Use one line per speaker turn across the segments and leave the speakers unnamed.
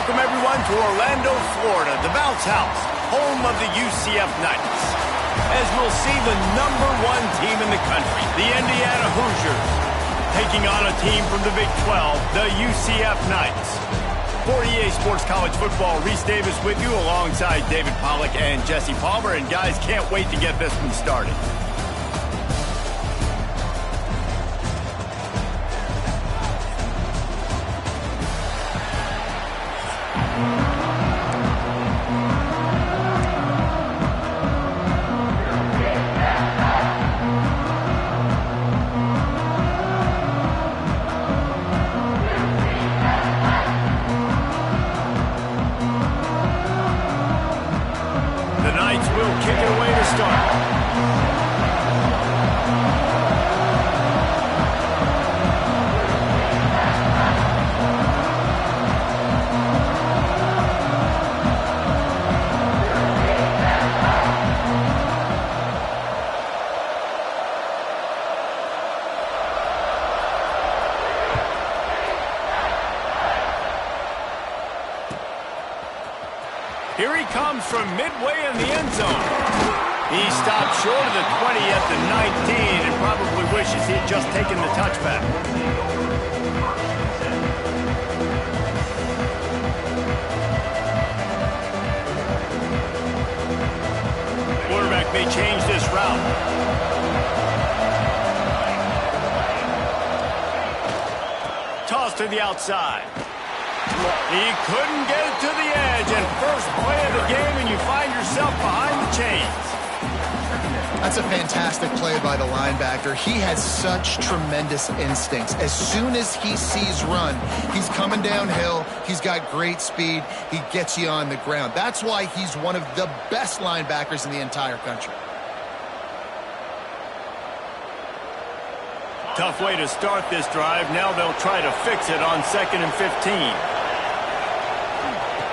welcome everyone to Orlando, Florida, the bounce house, home of the UCF Knights. As we'll see the #1 team in the country, the Indiana Hoosiers, taking on a team from the Big 12, the UCF Knights. For EA Sports College Football, Reese Davis with you alongside David Pollack and Jesse Palmer. And guys, can't wait to get this one started. Here he comes from midway in the end zone. He stopped short of the 20 at the 19 and probably wishes he had just taken the touchback. Quarterback may change this route. Toss to the outside. He couldn't get it to the edge, and first play of the game, and you find yourself behind the chains.
That's a fantastic play by the linebacker. He has such tremendous instincts. As soon as he sees run, he's coming downhill. He's got great speed. He gets you on the ground. That's why he's one of the best linebackers in the entire country.
Tough way to start this drive. Now they'll try to fix it on 2nd and 15.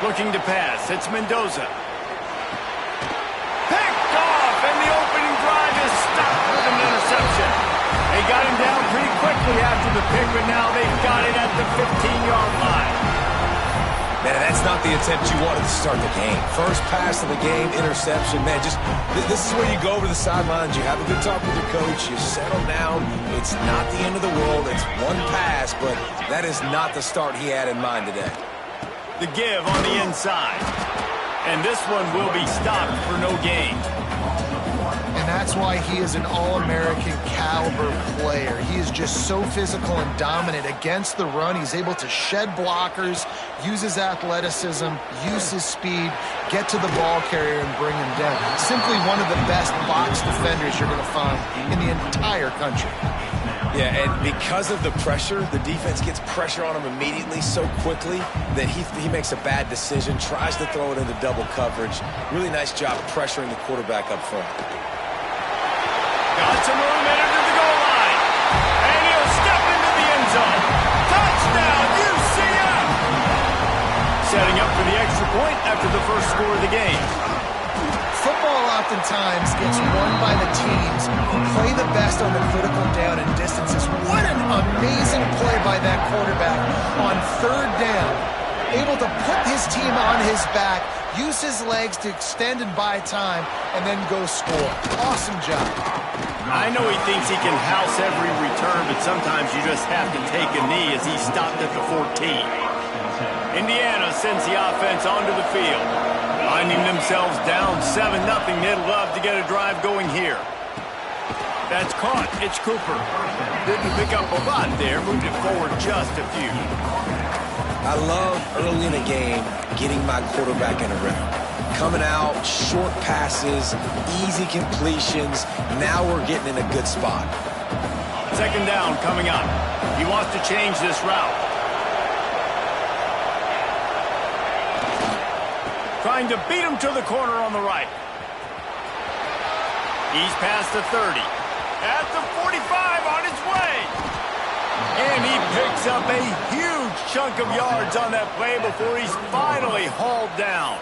Looking to pass. It's Mendoza. Picked off, and the opening drive is stopped with an interception. They got him down pretty quickly after the pick, but now they've got it at the 15-yard line.
Man, that's not the attempt you wanted to start the game. First pass of the game, interception. Man, just this is where you go over the sidelines. You have a good talk with your coach. You settle down. It's not the end of the world. It's one pass, but that is not the start he had in mind today.
The give on the inside. And this one will be stopped for no gain.
And that's why he is an All-American caliber player. He is just so physical and dominant against the run. He's able to shed blockers, use his athleticism, use his speed, get to the ball carrier and bring him down. Simply one of the best box defenders you're going to find in the entire country.
Yeah, and because of the pressure, the defense gets pressure on him immediately so quickly that he makes a bad decision, tries to throw it into double coverage. Really nice job pressuring the quarterback up front.
Got some room into the goal line. And he'll step into the end zone. Touchdown, UCF! Setting up for the extra point after the first score of the game.
Football oftentimes gets won by the teams who play the best on the critical down and distances. What an amazing play by that quarterback on 3rd down. Able to put his team on his back, use his legs to extend and buy time, and then go score. Awesome job.
I know he thinks he can house every return, but sometimes you just have to take a knee as he stopped at the 14. Indiana sends the offense onto the field. Finding themselves down 7-0, they'd love to get a drive going here. That's caught. It's Cooper. Didn't pick up a lot there. Moved it forward just a few.
I love early in the game getting my quarterback in a rhythm. Coming out, short passes, easy completions. Now we're getting in a good spot.
2nd down coming up. He wants to change this route. Trying to beat him to the corner on the right. He's past the 30. At the 45 on his way. And he picks up a huge chunk of yards on that play before he's finally hauled down.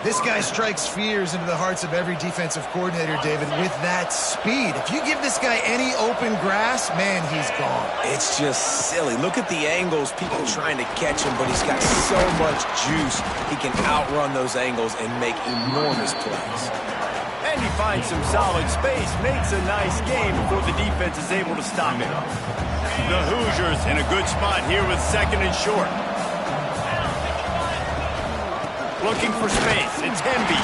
This guy strikes fears into the hearts of every defensive coordinator, David, with that speed. If you give this guy any open grass, man, he's gone.
It's just silly. Look at the angles, people trying to catch him, but he's got so much juice. He can outrun those angles and make enormous plays.
And he finds some solid space, makes a nice game before the defense is able to stop him. The Hoosiers in a good spot here with 2nd and short. Looking for space, it's Hemby.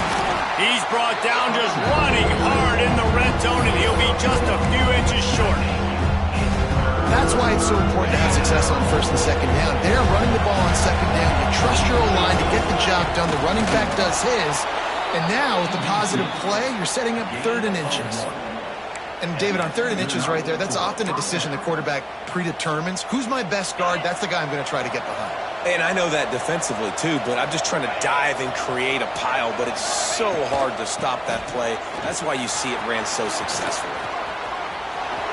He's brought down just running hard in the red zone, and he'll be just a few inches short.
That's why it's so important to have success on 1st and 2nd down. They're running the ball on 2nd down. You trust your O-line to get the job done. The running back does his. And now, with the positive play, you're setting up 3rd and inches. And, David, on 3rd and inches right there, that's often a decision the quarterback predetermines. Who's my best guard? That's the guy I'm going to try to get behind.
And I know that defensively, too, but I'm just trying to dive and create a pile, but it's so hard to stop that play. That's why you see it ran so successfully.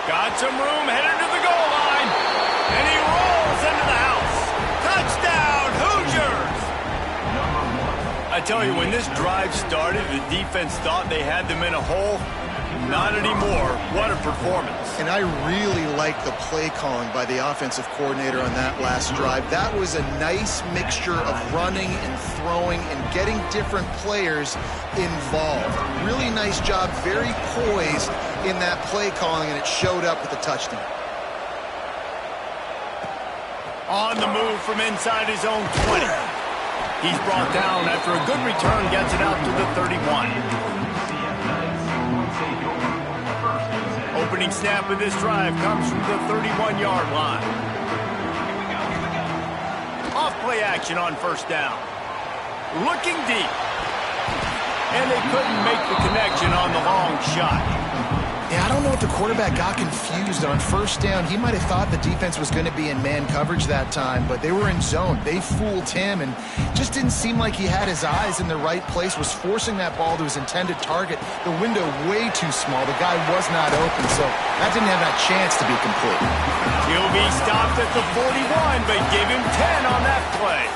Got some room, headed to the goal line, and he rolls into the house. Touchdown, Hoosiers! I tell you, when this drive started, the defense thought they had them in a hole. Not anymore. What a performance.
And I really like the play calling by the offensive coordinator on that last drive. That was a nice mixture of running and throwing and getting different players involved. Really nice job, very poised in that play calling, and it showed up with the touchdown.
On the move from inside his own 20. He's brought down after a good return, gets it out to the 31. Opening snap of this drive comes from the 31-yard line. Off play action on 1st down. Looking deep. And they couldn't make the connection on the long shot.
Yeah, I don't know if the quarterback got confused on 1st down. He might have thought the defense was going to be in man coverage that time, but they were in zone. They fooled him, and just didn't seem like he had his eyes in the right place, was forcing that ball to his intended target. The window way too small. The guy was not open, so that didn't have that chance to be complete.
He'll be stopped at the 41, but give him 10 on that play.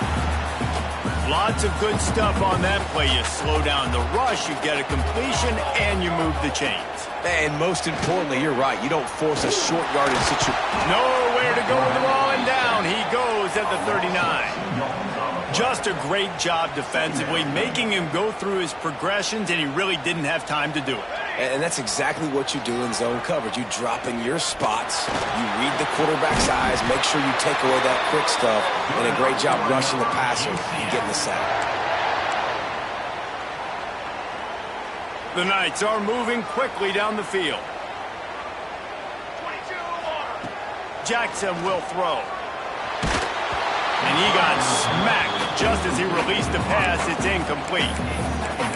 Lots of good stuff on that play. You slow down the rush, you get a completion, and you move the chains.
And most importantly, you're right, you don't force a short yardage situation.
Nowhere to go with the ball, and down he goes at the 39. Just a great job defensively, making him go through his progressions, and he really didn't have time to do it.
And that's exactly what you do in zone coverage. You drop in your spots, you read the quarterback's eyes, make sure you take away that quick stuff, and a great job rushing the passer and getting the sack.
The Knights are moving quickly down the field. Jackson will throw. And he got smacked just as he released the pass. It's incomplete.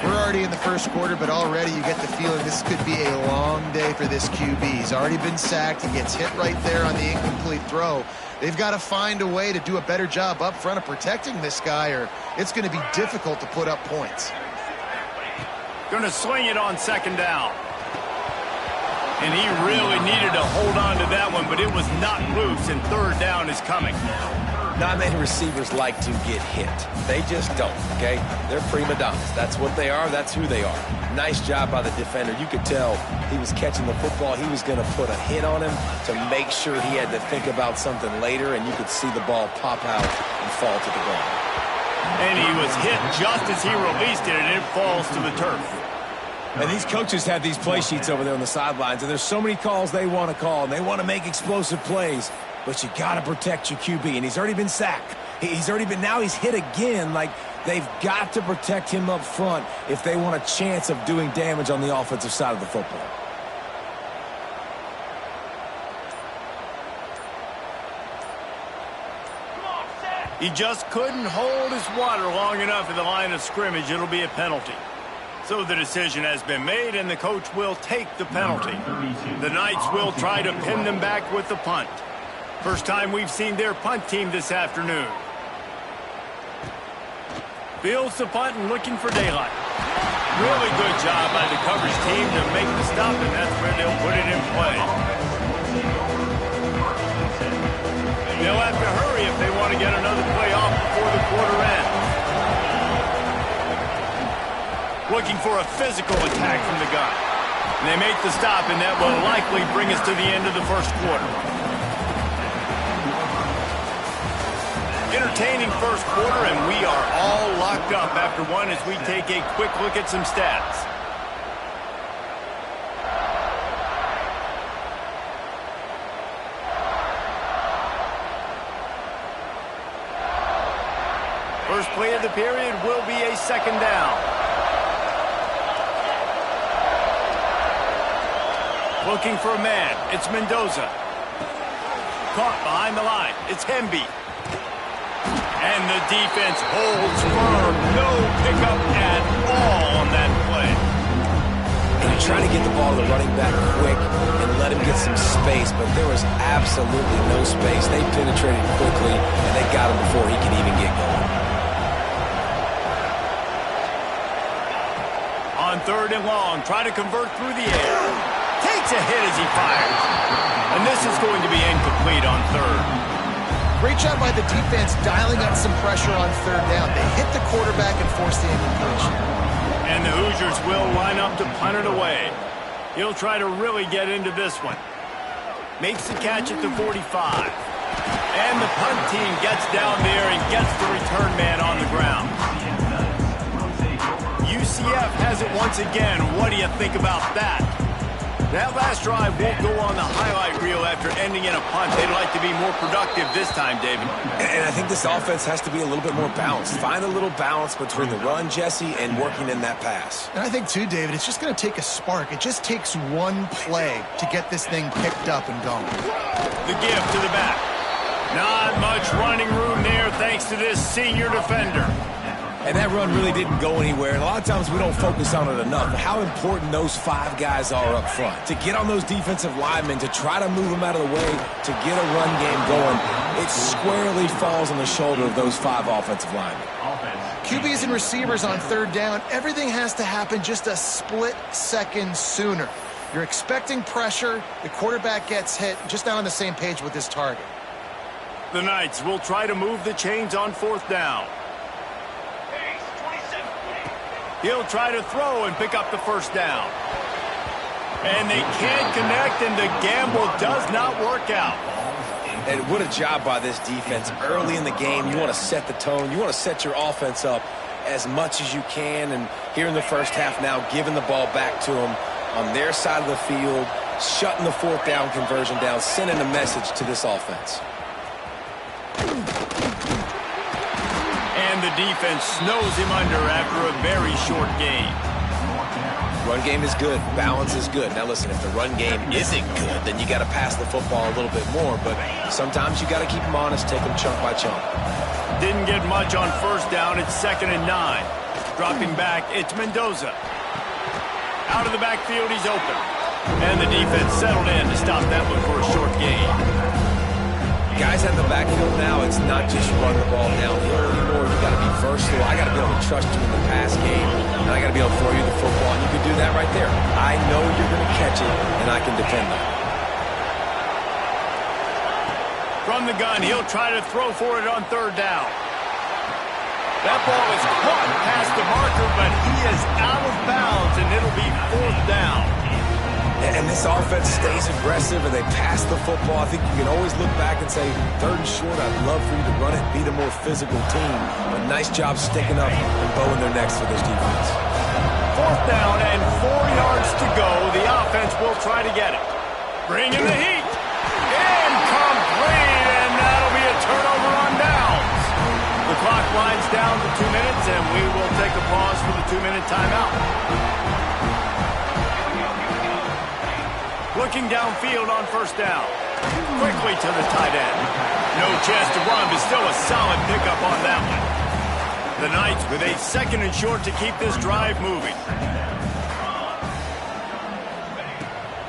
We're already in the 1st quarter, but already you get the feeling this could be a long day for this QB. He's already been sacked. He gets hit right there on the incomplete throw. They've got to find a way to do a better job up front of protecting this guy, or it's going to be difficult to put up points.
Going to sling it on 2nd down. And he really needed to hold on to that one, but it was not loose, and 3rd down is coming.
Not many receivers like to get hit. They just don't, okay? They're prima donnas. That's what they are. That's who they are. Nice job by the defender. You could tell he was catching the football. He was going to put a hit on him to make sure he had to think about something later, and you could see the ball pop out and fall to the ground.
And he was hit just as he released it, and it falls to the turf.
And these coaches have these play sheets over there on the sidelines, and there's so many calls they want to call, and they want to make explosive plays. But you got to protect your QB, and he's already been sacked. Now he's hit again. Like, they've got to protect him up front if they want a chance of doing damage on the offensive side of the football.
He just couldn't hold his water long enough in the line of scrimmage. It'll be a penalty. So the decision has been made, and the coach will take the penalty. The Knights will try to pin them back with the punt. First time we've seen their punt team this afternoon. Fields the punt and looking for daylight. Really good job by the coverage team to make the stop, and that's where they'll put it in play. They'll have to hurry if they want to get another play off before the quarter ends. Looking for a physical attack from the gun. And they make the stop, and that will likely bring us to the end of the first quarter. Entertaining first quarter, and we are all locked up after one as we take a quick look at some stats. First play of the period will be a second down. Looking for a man. It's Mendoza. Caught behind the line. It's Hemby. And the defense holds firm. No pickup at all on that play.
And you're trying to get the ball to the running back quick and let him get some space, but there was absolutely no space. They penetrated quickly, and they got him before he could even get going.
On third and long, trying to convert through the air. Takes a hit as he fires. And this is going to be incomplete on third.
Great job by the defense dialing up some pressure on third down. They hit the quarterback and forced the incompletion.
And the Hoosiers will line up to punt it away. He'll try to really get into this one. Makes the catch at the 45. And the punt team gets down there and gets the return man on the ground. UCF has it once again. What do you think about that? That last drive won't go on the highlight reel after ending in a punt. They'd like to be more productive this time, David.
And I think this offense has to be a little bit more balanced. Find a little balance between the run, Jesse, and working in that pass.
And I think, too, David, it's just going to take a spark. It just takes one play to get this thing picked up and going.
The gift to the back. Not much running room there thanks to this senior defender.
And that run really didn't go anywhere. And a lot of times we don't focus on it enough. But how important those five guys are up front. To get on those defensive linemen, to try to move them out of the way, to get a run game going, it squarely falls on the shoulder of those five offensive linemen.
QBs and receivers on third down, everything has to happen just a split second sooner. You're expecting pressure, the quarterback gets hit, just not on the same page with his target.
The Knights will try to move the chains on fourth down. He'll try to throw and pick up the first down. And they can't connect, and the gamble does not work out.
And what a job by this defense. Early in the game, you want to set the tone. You want to set your offense up as much as you can. And here in the first half now, giving the ball back to them on their side of the field, shutting the fourth down conversion down, sending a message to this offense.
And the defense snows him under after a very short game.
Run game is good. Balance is good. Now listen, if the run game isn't good, then you got to pass the football a little bit more. But sometimes you got to keep them honest, take them chunk by chunk.
Didn't get much on first down. It's 2nd and 9. Dropping back, it's Mendoza. Out of the backfield, he's open. And the defense settled in to stop that one for a short gain.
Guys at the backfield now, it's not just run the ball downhill anymore. You got to be versatile. I got to be able to trust you in the pass game, and I got to be able to throw you the football, and you can do that right there. I know you're going to catch it, and I can defend it.
From the gun, he'll try to throw for it on third down. That ball is caught past the marker, but he is out of bounds, and it'll be fourth down.
And this offense stays aggressive, and they pass the football. I think you can always look back and say, 3rd and short, I'd love for you to run it, beat a more physical team. But nice job sticking up and bowing their necks for this defense.
4th down and 4 yards to go. The offense will try to get it. Bring in the heat. Incomplete, and that'll be a turnover on downs. The clock winds down to 2 minutes, and we will take a pause for the 2-minute timeout. Looking downfield on first down. Quickly to the tight end. No chance to run, but still a solid pickup on that one. The Knights with a 2nd and short to keep this drive moving.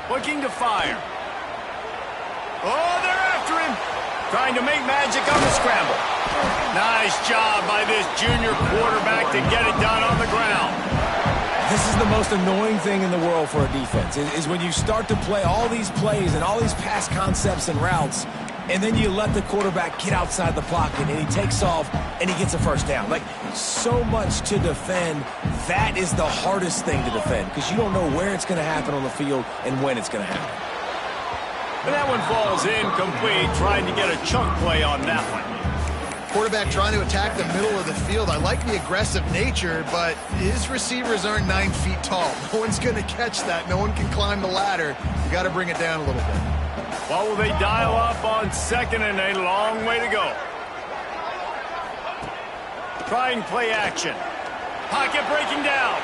Looking to fire. Oh, they're after him. Trying to make magic on the scramble. Nice job by this junior quarterback to get it done on the ground.
This is the most annoying thing in the world for a defense, is when you start to play all these plays and all these pass concepts and routes, and then you let the quarterback get outside the pocket, and he takes off, and he gets a first down. Like, so much to defend. That is the hardest thing to defend because you don't know where it's going to happen on the field and when it's going to happen.
And that one falls incomplete, trying to get a chunk play on that one.
Quarterback trying to attack the middle of the field. I like the aggressive nature, but his receivers aren't 9 feet tall. No one's going to catch that. No one can climb the ladder. You got to bring it down a little bit.
What will they dial up on second and a long way to go? Trying play action. Pocket breaking down.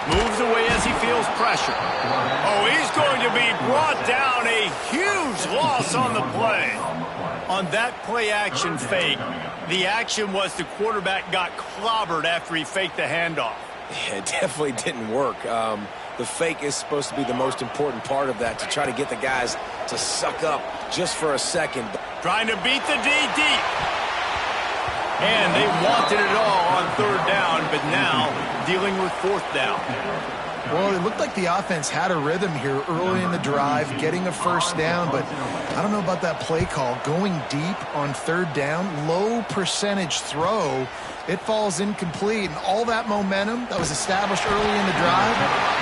Moves away as he feels pressure. Oh, he's going to be brought down. A huge loss on the play. On that play action fake, the action was the quarterback got clobbered after he faked the handoff.
Yeah, it definitely didn't work. The fake is supposed to be the most important part of that, to try to get the guys to suck up just for a second.
Trying to beat the D deep. And they wanted it all on third down, but now dealing with fourth down.
Well, it looked like the offense had a rhythm here early in the drive, getting a first down, but I don't know about that play call. Going deep on third down, low percentage throw, it falls incomplete, and all that momentum that was established early in the drive,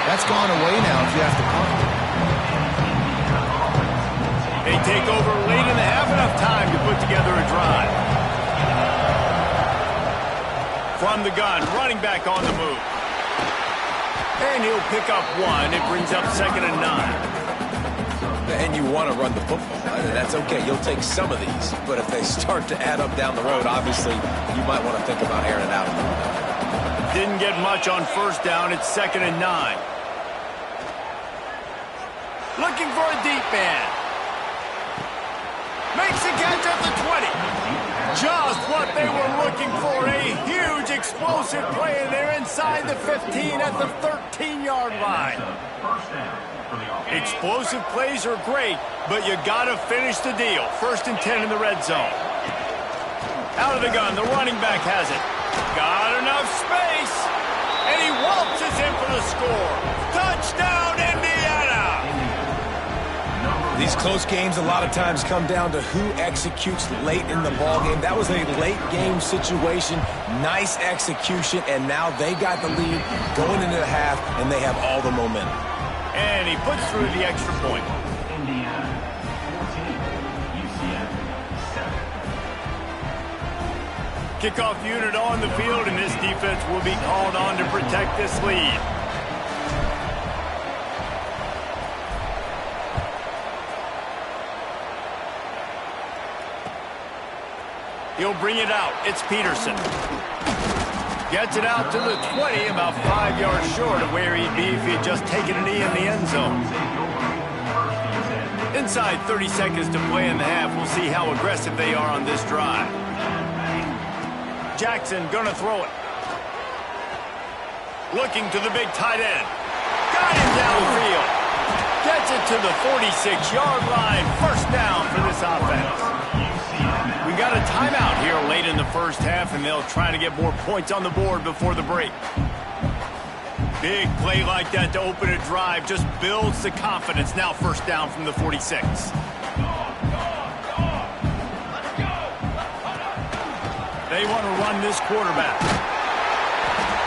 that's gone away now if you have to punt.
They take over late in the half, enough time to put together a drive. From the gun, running back on the move. And he'll pick up one. It brings up 2nd and 9.
And you want to run the football. That's okay. You'll take some of these. But if they start to add up down the road, obviously, you might want to think about airing it out.
Didn't get much on first down. It's 2nd and 9. Looking for a deep man. Makes a catch at the 20. Just what they were looking for. A huge explosive play, and they're inside the 15 at the 13-yard line. Explosive plays are great, but you got to finish the deal. 1st and 10 in the red zone. Out of the gun, the running back has it. Got enough space, and he waltzes in for the score. Touchdown, Indiana!
These close games a lot of times come down to who executes late in the ballgame. That was a late game situation, nice execution, and now they got the lead going into the half, and they have all the momentum.
And he puts through the extra point.
Indiana 14, UCF 7.
Kickoff unit on the field, and this defense will be called on to protect this lead. He'll bring it out. It's Peterson. Gets it out to the 20, about 5 yards short of where he'd be if he had just taken a knee in the end zone. Inside 30 seconds to play in the half. We'll see how aggressive they are on this drive. Jackson gonna throw it. Looking to the big tight end. Got him downfield. Gets it to the 46-yard line. First down for this offense. We got a timeout here late in the first half, and they'll try to get more points on the board before the break. Big play like that to open a drive just builds the confidence. Now 1st down from the 46. They want to run this quarterback.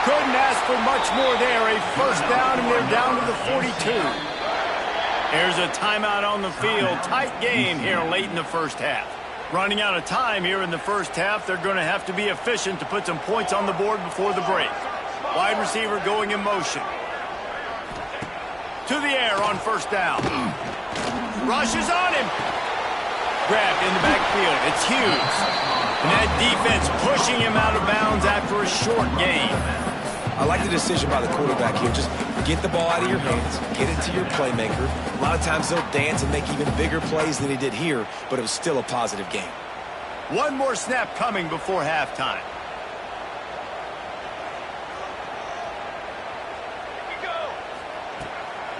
Couldn't ask for much more there. A 1st down, and they're down to the 42. There's a timeout on the field. Tight game here late in the first half. Running out of time here in the first half. They're going to have to be efficient to put some points on the board before the break. Wide receiver going in motion. To the air on 1st down. Rushes on him. Grabbed in the backfield. It's Hughes. And that defense pushing him out of bounds after a short gain.
I like the decision by the quarterback here. Just get the ball out of your hands, get it to your playmaker. A lot of times they'll dance and make even bigger plays than he did here, but it was still a positive game.
One more snap coming before halftime.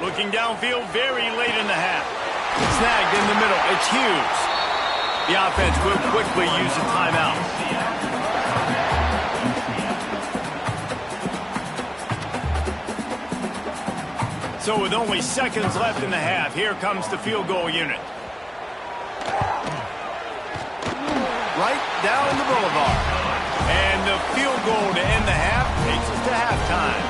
Looking downfield very late in the half. Snagged in the middle. It's Hughes. The offense will quickly use a timeout. So with only seconds left in the half, here comes the field goal unit. right down the boulevard. And the field goal to end the half takes us to halftime.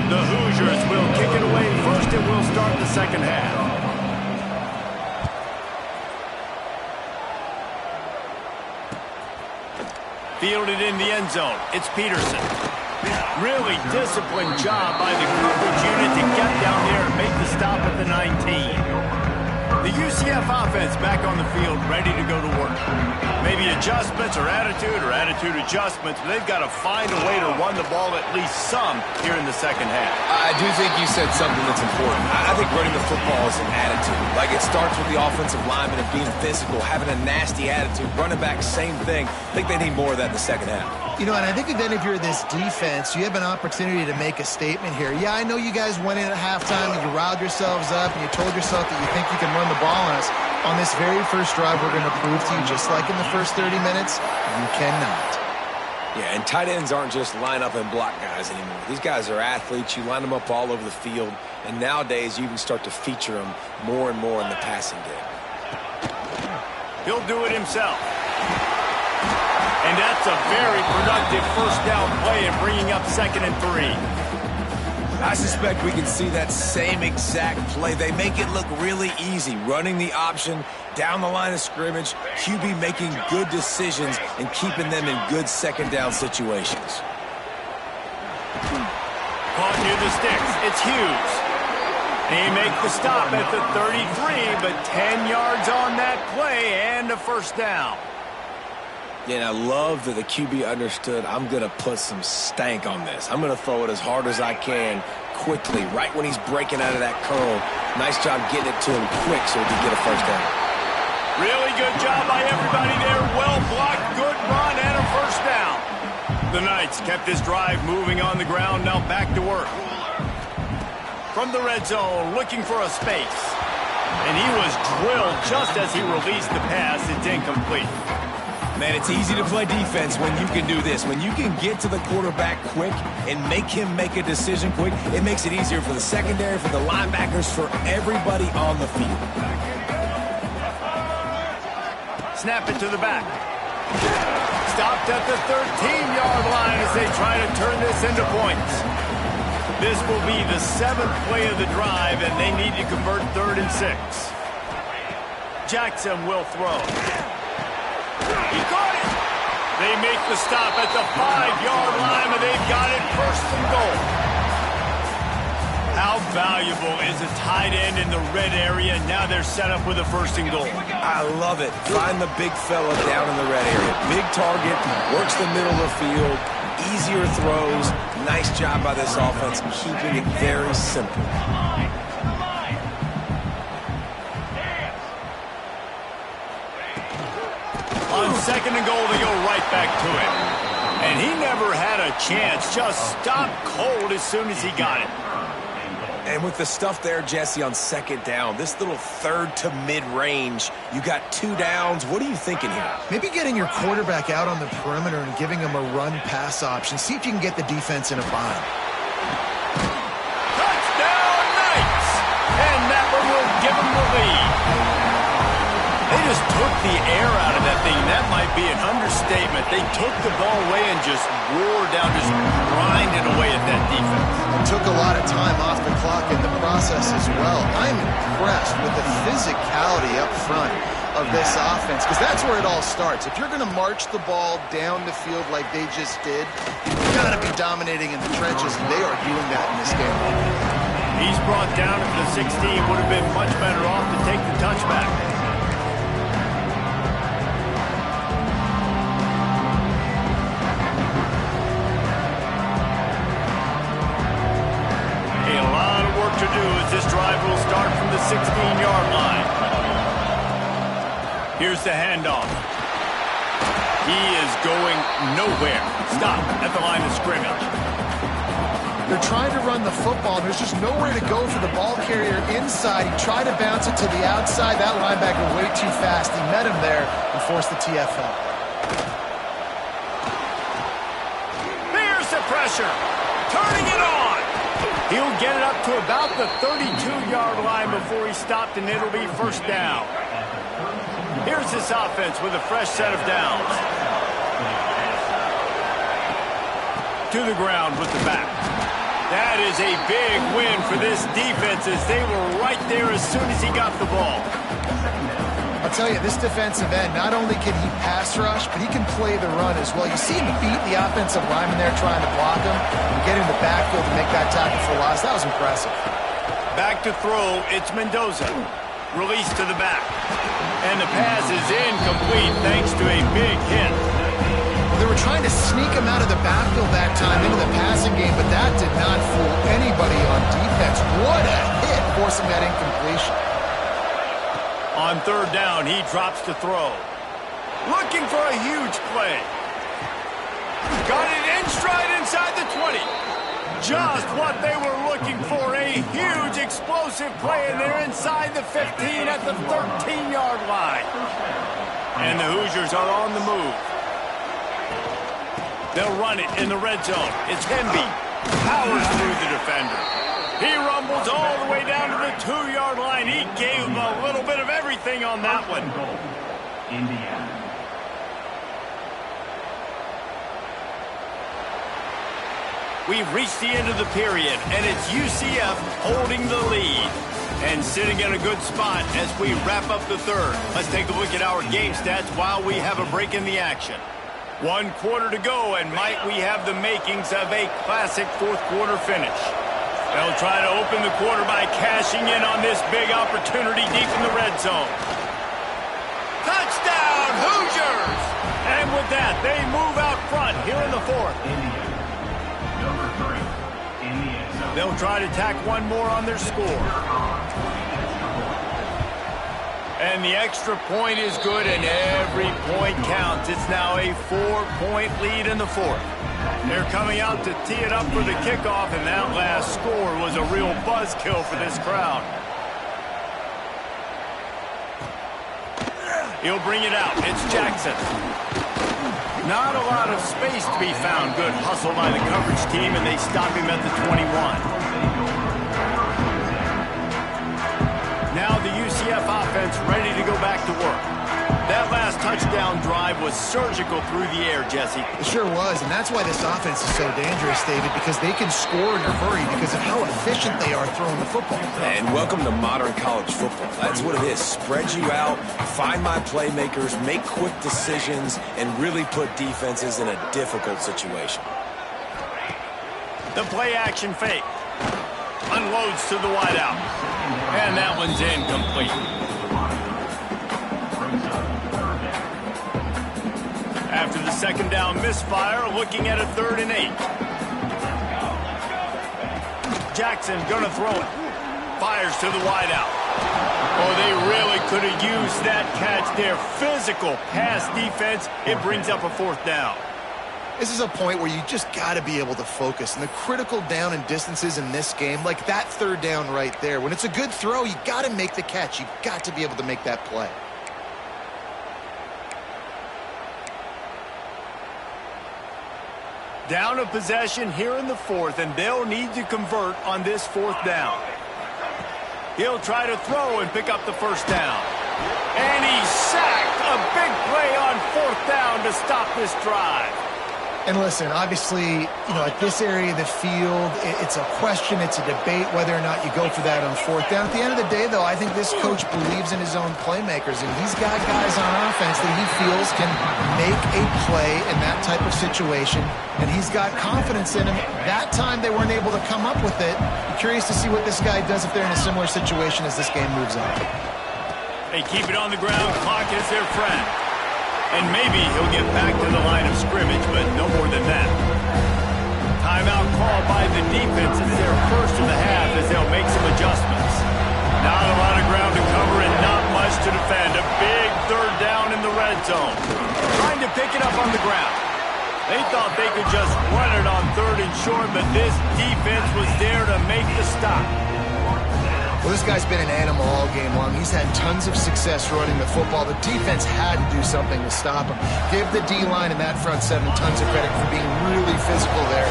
The Hoosiers will kick it away first, and we'll start the second half. Fielded in the end zone. It's Peterson. Really disciplined job by the coverage unit to get down there and make the stop at the 19. The UCF offense back on the field, ready to go to work. Maybe adjustments or attitude adjustments, but they've got to find a way to run the ball at least some here in the second half.
I do think you said something that's important. I think running the football is an attitude. Like, it starts with the offensive lineman of being physical, having a nasty attitude. Running back, same thing. I think they need more of that in the second half.
You know, and I think then if you're this defense, you have an opportunity to make a statement here. Yeah, I know you guys went in at halftime and you riled yourselves up and you told yourself that you think you can run the ball on us. On this very first drive, we're going to prove to you, just like in the first 30 minutes, you cannot.
Yeah, and tight ends aren't just line up and block guys anymore. These guys are athletes. You line them up all over the field, and nowadays you can start to feature them more and more in the passing game.
He'll do it himself. And that's a very productive first down play in bringing up 2nd and 3.
I suspect we can see that same exact play. They make it look really easy, running the option down the line of scrimmage, QB making good decisions and keeping them in good second down situations.
Caught near the sticks. It's Hughes. They make the stop at the 33, but 10 yards on that play and a first down.
Yeah, and I love that the QB understood, I'm going to put some stank on this. I'm going to throw it as hard as I can quickly, right when he's breaking out of that curl. Nice job getting it to him quick so he can get a first down.
Really good job by everybody there. Well blocked, good run, and a first down. The Knights kept this drive moving on the ground, now back to work. From the red zone, looking for a space. And he was drilled just as he released the pass. It's incomplete.
Man, it's easy to play defense when you can do this. When you can get to the quarterback quick and make him make a decision quick, it makes it easier for the secondary, for the linebackers, for everybody on the field.
Snap it to the back. Stopped at the 13-yard line as they try to turn this into points. This will be the 7th play of the drive, and they need to convert 3rd and 6. Jackson will throw. He got it. They make the stop at the 5-yard line, and they've got it 1st and goal. How valuable is a tight end in the red area? Now they're set up with a 1st and goal.
I love it. Find the big fella down in the red area. Big target, works the middle of the field, easier throws. Nice job by this offense, keeping it very simple.
On 2nd and goal, they go right back to him. And he never had a chance, just stopped cold as soon as he got it.
And with the stuff there, Jesse, on 2nd down, this little 3rd to mid-range, you got 2 downs. What are you thinking here?
Maybe getting your quarterback out on the perimeter and giving him a run-pass option. See if you can get the defense in a bind.
Touchdown, Knights! And that one will give them the lead. They just took the air out of that thing. That might be an understatement. They took the ball away and just roared down, just grinded away at that defense.
It took a lot of time off the clock in the process as well. I'm impressed with the physicality up front of this offense, because that's where it all starts. If you're going to march the ball down the field like they just did, you've got to be dominating in the trenches, and they are doing that in this game.
He's brought down at the 16. Would have been much better off to take the touchback. To do as this drive will start from the 16-yard line. Here's the handoff. He is going nowhere. Stop at the line of scrimmage.
They're trying to run the football. There's just nowhere to go for the ball carrier inside. He tried to bounce it to the outside. That linebacker way too fast. He met him there and forced the TFL.
pressure. Turning it on. He'll get it up to about the 32-yard line before he's stopped, and it'll be first down. Here's this offense with a fresh set of downs. To the ground with the back. That is a big win for this defense as they were right there as soon as he got the ball.
I'll tell you, this defensive end, not only can he pass rush, but he can play the run as well. You see him beat the offensive lineman there trying to block him and get in the backfield to make that tackle for loss. That was impressive.
Back to throw, it's Mendoza. Release to the back. And the pass is incomplete thanks to a big hit.
They were trying to sneak him out of the backfield that time into the passing game, but that did not fool anybody on defense. What a hit, forcing that incompletion.
On third down, he drops to throw. Looking for a huge play. Got it in stride inside the 20. Just what they were looking for, a huge explosive play, and they're inside the 15 at the 13-yard line. And the Hoosiers are on the move. They'll run it in the red zone. It's Hemby. Powers through the defender. He rumbles all the way down to the 2-yard line. He gave him a little bit of everything on that one.
Indiana.
We've reached the end of the period, and it's UCF holding the lead. And sitting in a good spot as we wrap up the third. Let's take a look at our game stats while we have a break in the action. 1 quarter to go, and might we have the makings of a classic fourth-quarter finish. They'll try to open the quarter by cashing in on this big opportunity deep in the red zone. Touchdown, Hoosiers! And with that, they move out front here in the fourth.
Indiana. Number 3. In the end zone.
They'll try to tack one more on their score. And the extra point is good, and every point counts. It's now a 4-point lead in the fourth. They're coming out to tee it up for the kickoff, and that last score was a real buzzkill for this crowd. He'll bring it out. It's Jackson. Not a lot of space to be found. Good hustle by the coverage team, and they stop him at the 21. Now the UCF offense ready to go back to work. That last touchdown drive was surgical through the air, Jesse.
It sure was, and that's why this offense is so dangerous, David, because they can score in a hurry because of how efficient they are throwing the football.
And welcome to modern college football. That's what it is. Spread you out, find my playmakers, make quick decisions, and really put defenses in a difficult situation.
The play action fake. Unloads to the wideout. And that one's incomplete. After the second down misfire, looking at a 3rd and 8. Jackson gonna throw it. Fires to the wideout. Oh, they really could have used that catch there. Physical pass defense. It brings up a 4th down.
This is a point where you just got to be able to focus. And the critical down and distances in this game, like that 3rd down right there, when it's a good throw, you got to make the catch. You've got to be able to make that play.
Down a possession here in the 4th, and they'll need to convert on this 4th down. He'll try to throw and pick up the 1st down. And he's sacked. A big play on 4th down to stop this drive.
And listen, obviously, at this area of the field, it's a question, it's a debate whether or not you go for that on 4th down. At the end of the day, though, I think this coach believes in his own playmakers, and he's got guys on offense that he feels can make a play in that type of situation, and he's got confidence in him. That time they weren't able to come up with it. I'm curious to see what this guy does if they're in a similar situation as this game moves on.
They keep it on the ground. Clock is their friend. And maybe he'll get back to the line of scrimmage, but no more than that. Timeout call by the defense. It's their first of the half as they'll make some adjustments. Not a lot of ground to cover and not much to defend. A big 3rd down in the red zone. Trying to pick it up on the ground. They thought they could just run it on 3rd and short, but this defense was there to make the stop.
Well, this guy's been an animal all game long. He's had tons of success running the football. The defense had to do something to stop him. Give the D-line and that front 7 tons of credit for being really physical there,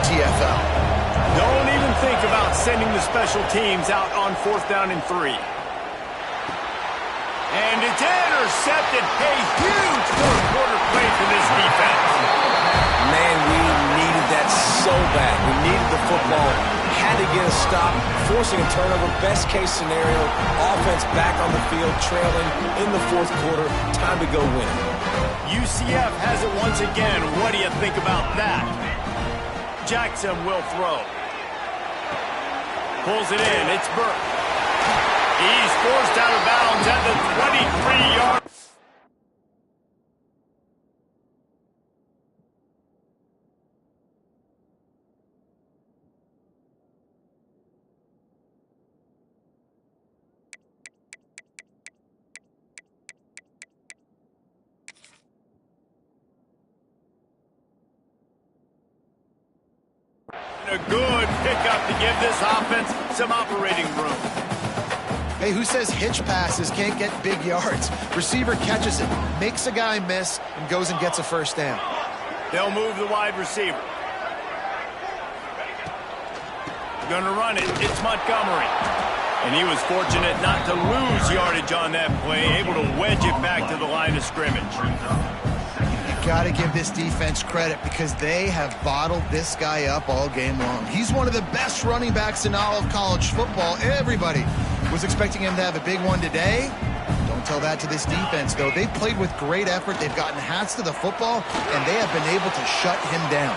TFL.
Don't even think about sending the special teams out on 4th down and 3. And it's intercepted. A huge fourth-quarter play for this defense.
Man, we needed that so bad. We needed the football. Had to get a stop, forcing a turnover. Best case scenario, offense back on the field, trailing in the 4th quarter. Time to go win it.
UCF has it once again. What do you think about that? Jackson will throw. Pulls it in. It's Burke. He's forced out of bounds at the 23-yard. A good pickup to give this offense some operating room.
Hey, who says hitch passes can't get big yards? Receiver catches it, makes a guy miss, and goes and gets a first down.
They'll move the wide receiver. Gonna run it. It's Montgomery. And he was fortunate not to lose yardage on that play, able to wedge it back to the line of scrimmage.
Got to give this defense credit because they have bottled this guy up all game long. He's one of the best running backs in all of college football. Everybody was expecting him to have a big one today. Don't tell that to this defense, though. They've played with great effort. They've gotten hats to the football, and they have been able to shut him down.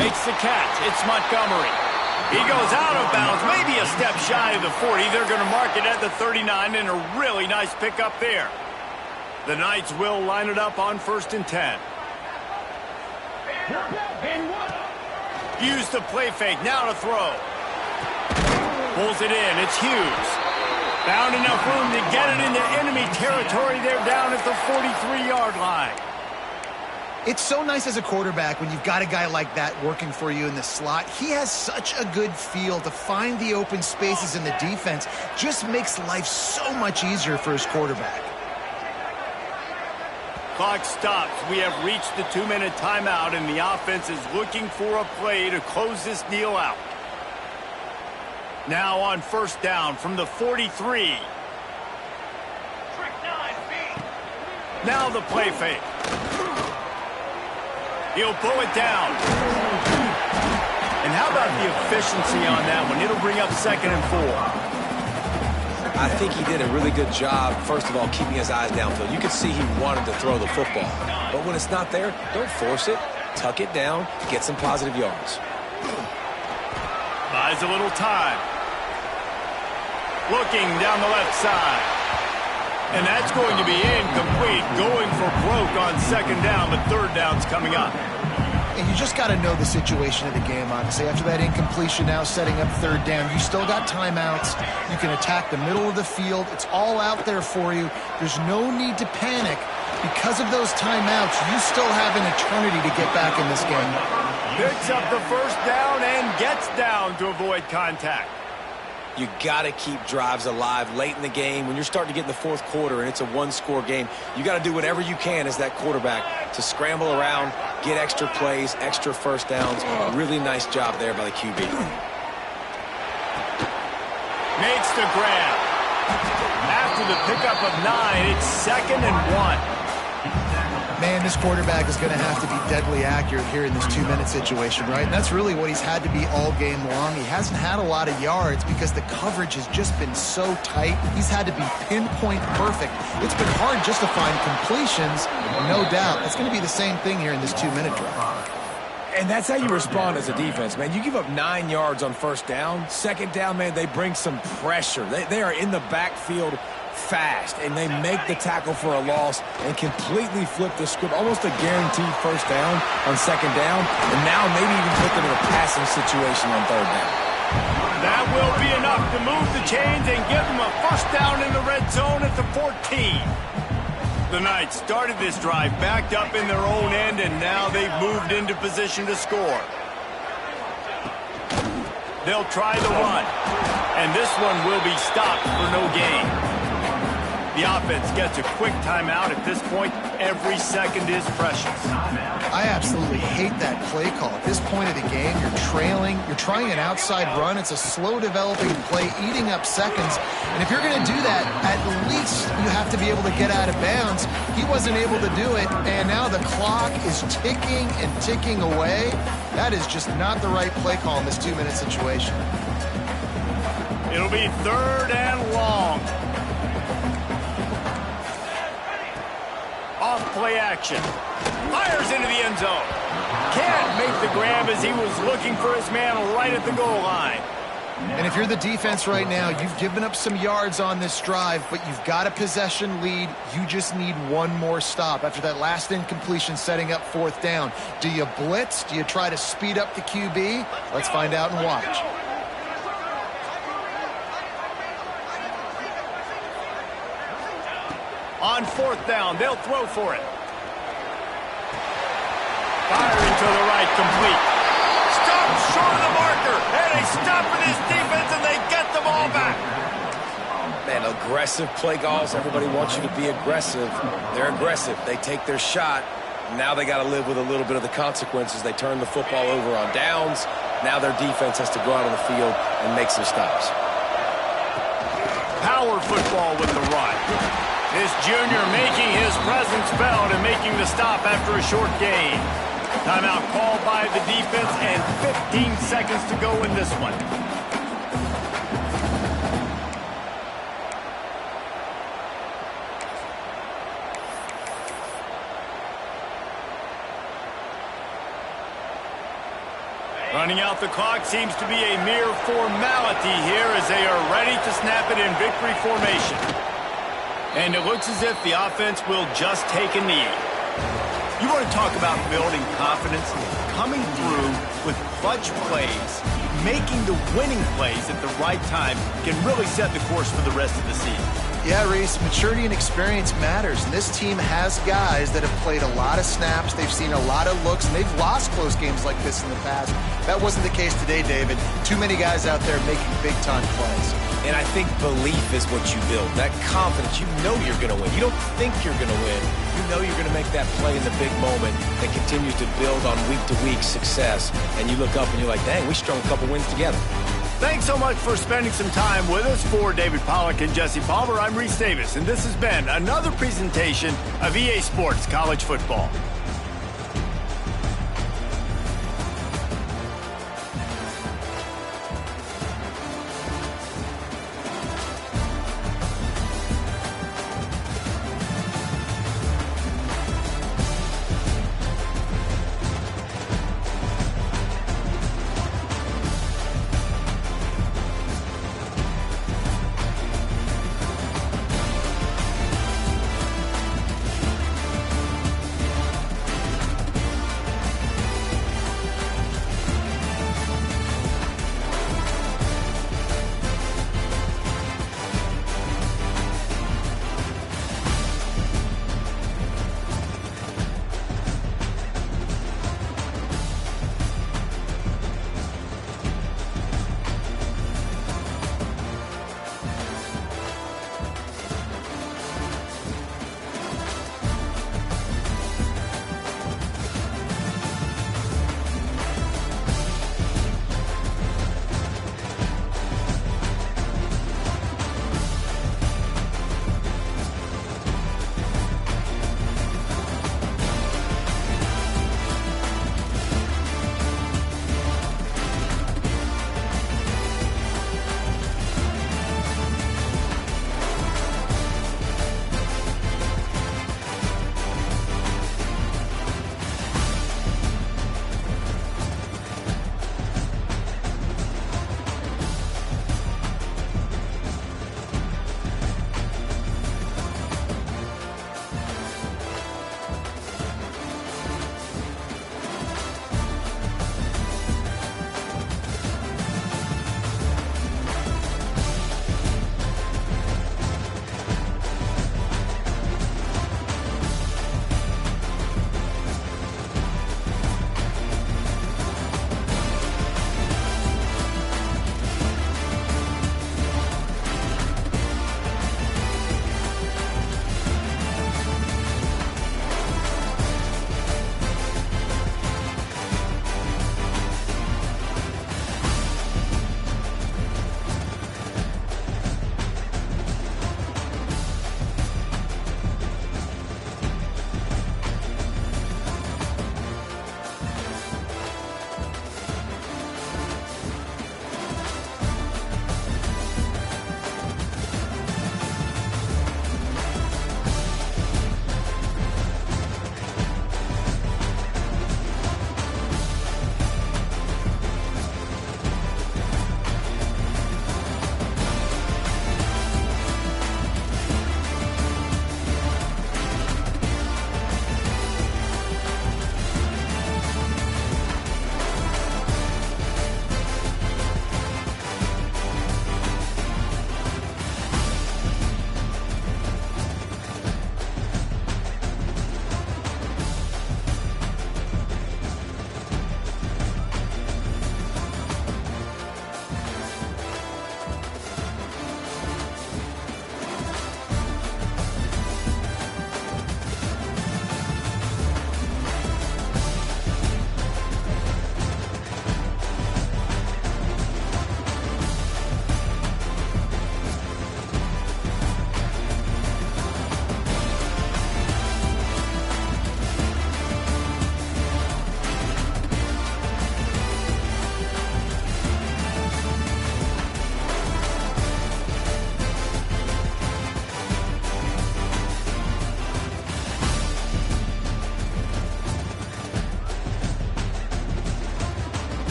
Makes the catch. It's Montgomery. He goes out of bounds, maybe a step shy of the 40. They're going to mark it at the 39, and a really nice pickup there. The Knights will line it up on 1st and 10. Use the play fake, now to throw. Pulls it in, it's Hughes. Found enough room to get it into enemy territory. They're down at the 43-yard line.
It's so nice as a quarterback when you've got a guy like that working for you in the slot. He has such a good feel to find the open spaces in the defense. Just makes life so much easier for his quarterback.
Clock stops. We have reached the 2-minute timeout, and the offense is looking for a play to close this deal out. Now on 1st down from the 43. Now the play fake. He'll pull it down. And how about the efficiency on that one? It'll bring up 2nd and 4.
I think he did a really good job, first of all, keeping his eyes downfield. You could see he wanted to throw the football. But when it's not there, don't force it. Tuck it down, get some positive yards.
Buys a little time. Looking down the left side. And that's going to be incomplete. Going for broke on 2nd down, but 3rd down's coming up.
And you just got to know the situation of the game, honestly. After that incompletion, now setting up 3rd down, you still got timeouts. You can attack the middle of the field. It's all out there for you. There's no need to panic. Because of those timeouts, you still have an eternity to get back in this game.
Picks up the 1st down and gets down to avoid contact.
You got to keep drives alive late in the game. When you're starting to get in the 4th quarter and it's a 1-score game, you got to do whatever you can as that quarterback to scramble around, get extra plays, extra 1st downs. Really nice job there by the QB.
Makes the grab. After the pickup of 9, it's 2nd and 1.
Man, this quarterback is going to have to be deadly accurate here in this 2-minute situation, right? And that's really what he's had to be all game long. He hasn't had a lot of yards because the coverage has just been so tight. He's had to be pinpoint perfect. It's been hard just to find completions, no doubt. It's going to be the same thing here in this 2-minute drive.
And that's how you respond as a defense, man. You give up 9 yards on 1st down. 2nd down, man, they bring some pressure. They are in the backfield fast, and they make the tackle for a loss and completely flip the script. Almost a guaranteed 1st down on 2nd down, and now maybe even put them in a passing situation on 3rd down.
That will be enough to move the chains and give them a 1st down in the red zone at the 14. The Knights started this drive backed up in their own end, and now they've moved into position to score. They'll try the run, and this one will be stopped for no gain. The offense gets a quick timeout. At this point, every second is precious.
I absolutely hate that play call. At this point of the game, you're trailing, you're trying an outside run. It's a slow developing play, eating up seconds. And if you're going to do that, at least you have to be able to get out of bounds. He wasn't able to do it, and now the clock is ticking and ticking away. That is just not the right play call in this 2-minute situation.
It'll be 3rd and long. Off play action. Fires into the end zone. Can't make the grab as he was looking for his man right at the goal line.
And if you're the defense right now, you've given up some yards on this drive, but you've got a possession lead. You just need one more stop. After that last incompletion setting up 4th down, do you blitz? Do you try to speed up the QB? Let's find out and watch.
On 4th down, they'll throw for it. Firing to the right, complete. Stop short of the marker, and they stop for this defense, and they get the ball back.
Man, aggressive play calls. Everybody wants you to be aggressive. They're aggressive. They take their shot. Now they got to live with a little bit of the consequences. They turn the football over on downs. Now their defense has to go out on the field and make some stops.
Power football with the run. This junior making his presence felt and making the stop after a short gain. Timeout called by the defense and 15 seconds to go in this one. Running out the clock seems to be a mere formality here as they are ready to snap it in victory formation. And it looks as if the offense will just take a knee. You want to talk about building confidence? Coming through with clutch plays, making the winning plays at the right time can really set the course for the rest of the season.
Yeah, Reese, maturity and experience matters. And this team has guys that have played a lot of snaps. They've seen a lot of looks, and they've lost close games like this in the past. That wasn't the case today, David. Too many guys out there making big-time plays.
And I think belief is what you build. That confidence, you know you're going to win. You don't think you're going to win. You know you're going to make that play in the big moment that continues to build on week-to-week success. And you look up and you're like, dang, we strung a couple wins together.
Thanks so much for spending some time with us. For David Pollack and Jesse Palmer, I'm Reese Davis, and this has been another presentation of EA Sports College Football.